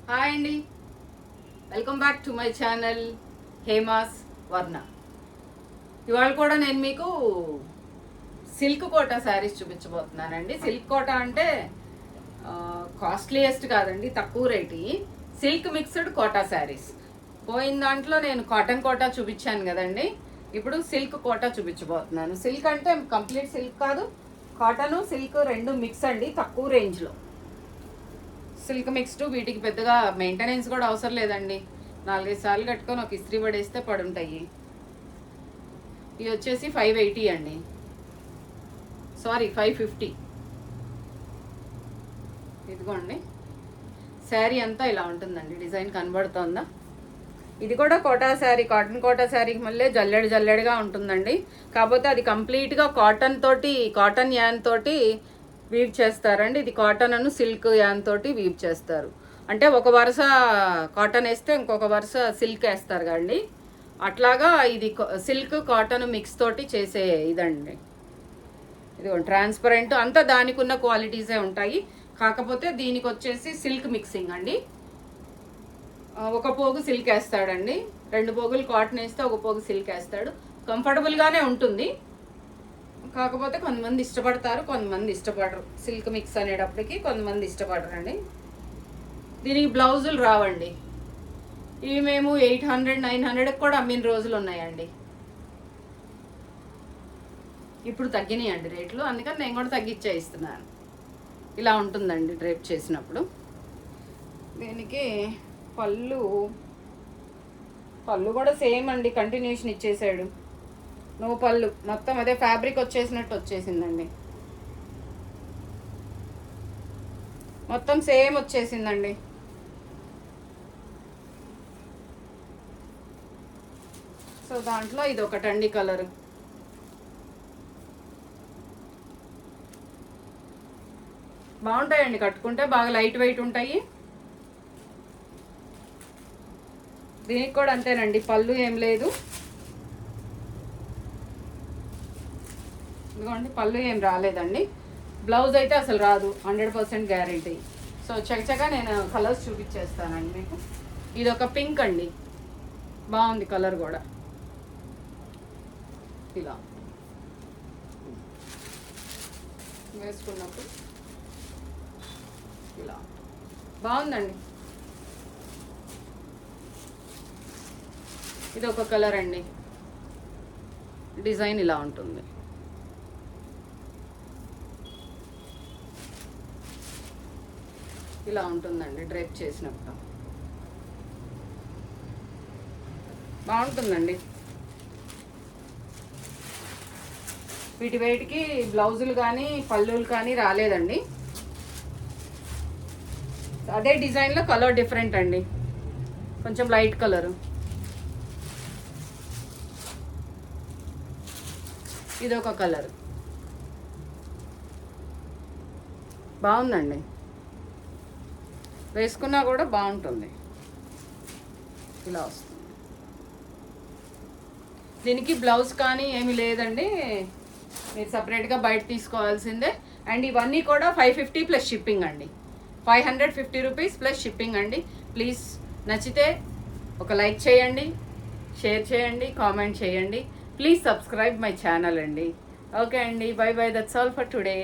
Hi అండి, welcome back to my channel Hema's Varna. ఇవాళ కూడా నేను మీకు సిల్క్ కోటా శారీస్ చూపించబోతున్నానండి. సిల్క్ కోటా అంటే కాస్ట్లీయెస్ట్ కాదండి, తక్కువ rate. Silk mixed Kota saris. పోయిన దాంట్లో నేను కాటన్ కోటా చూపించాను కదండి, ఇప్పుడు సిల్క్ కోటా చూపించబోతున్నాను. సిల్క్ అంటే కంప్లీట్ సిల్క్ కాదు, కాటన్ సిల్క్ రెండు మిక్స్ అండి, తక్కువ రేంజ్లో. సిల్క్ మిక్స్డ్ వీటికి పెద్దగా మెయింటెనెన్స్ కూడా అవసరం లేదండి. 4-5 సార్లు కట్టుకొని ఒక ఇస్త్రీ పడేస్తే పడుంటాయి. ఇవి వచ్చేసి 580 అండి, సారీ 550. ఇదిగోండి, శారీ అంతా ఇలా ఉంటుందండి. డిజైన్ కనబడుతోందా? ఇది కూడా కోటా శారీ, కాటన్ కోటా శారీకి మళ్ళీ జల్లెడగా ఉంటుందండి. కాకపోతే అది కంప్లీట్గా కాటన్ యాన్ తోటి వీవ్ చేస్తారండి. ఇది కాటన్ అను సిల్క్ యాన్ తోటి వీవ్ చేస్తారు. అంటే ఒక వరుస కాటన్ వేస్తే ఇంకొక వరుస సిల్క్ వేస్తారు కండి, అట్లాగా ఇది సిల్క్ కాటన్ మిక్స్ తోటి చేసే ఇదండి. ఇది ట్రాన్స్పరెంట్ అంతా దానికి ఉన్న క్వాలిటీసే ఉంటాయి. కాకపోతే దీనికి వచ్చేసి సిల్క్ మిక్సింగ్ అండి. ఒక పోగు సిల్క్ వేస్తాడండి, 2 పోగులు కాటన్ వేస్తే ఒక పోగు సిల్క్ వేస్తాడు. కంఫర్టబుల్గానే ఉంటుంది. కాకపోతే కొంతమంది ఇష్టపడతారు, కొంతమంది ఇష్టపడరు. సిల్క్ మిక్స్ అనేటప్పటికి కొంతమంది ఇష్టపడరండి. దీనికి బ్లౌజులు రావండి. ఇవి మేము 800-900 కూడా అమ్మిన రోజులు ఉన్నాయండి. ఇప్పుడు తగ్గినాయండి రేట్లు, అందుకని నేను కూడా తగ్గించే ఇస్తున్నాను. ఇలా ఉంటుందండి డ్రేప్ చేసినప్పుడు. దీనికి పళ్ళు కూడా సేమ్ అండి, కంటిన్యూషన్ ఇచ్చేసాడు. నో పళ్ళు, మొత్తం అదే ఫ్యాబ్రిక్ వచ్చేసినట్టు వచ్చేసిందండి. మొత్తం సేమ్ వచ్చేసిందండి. సో దాంట్లో ఇది ఒకటండి కలర్. బాగుంటాయండి, కట్టుకుంటే బాగా లైట్ వెయిట్ ఉంటాయి. దీనికి కూడా అంతేనండి, పళ్ళు ఏం లేదు. ఇదిగోండి, పళ్ళు ఏం రాలేదండి. బ్లౌజ్ అయితే అసలు రాదు, 100% గ్యారంటీ. సో చక్కగా నేను కలర్స్ చూపించేస్తానండి మీకు. ఇది ఒక పింక్ అండి, బాగుంది కలర్ కూడా. ఇలా వేసుకున్నప్పుడు ఇలా బాగుందండి. ఇది ఒక కలర్ అండి, డిజైన్ ఇలా ఉంటుంది. ఇలా ఉంటుందండి డ్రేప్ చేసినప్పుడు, బాగుంటుందండి. వీటి వెయిట్కి బ్లౌజులు కానీ పళ్ళులు కానీ రాలేదండి. అదే డిజైన్లో కలర్ డిఫరెంట్ అండి, కొంచెం లైట్ కలరు. ఇదొక కలర్, బాగుందండి. వేసుకున్నా కూడా బాగుంటుంది. ఇలా వస్తుంది. దీనికి బ్లౌజ్ కానీ ఏమీ లేదండి, మీరు సపరేట్గా బయట తీసుకోవాల్సిందే. అండ్ ఇవన్నీ కూడా 550 ప్లస్ షిప్పింగ్ అండి, 550 రూపీస్ ప్లస్ షిప్పింగ్ అండి. ప్లీజ్ నచ్చితే ఒక లైక్ చేయండి, షేర్ చేయండి, కామెంట్ చేయండి. ప్లీజ్ సబ్స్క్రైబ్ మై ఛానల్ అండి. ఓకే అండి, by by, that's all for today.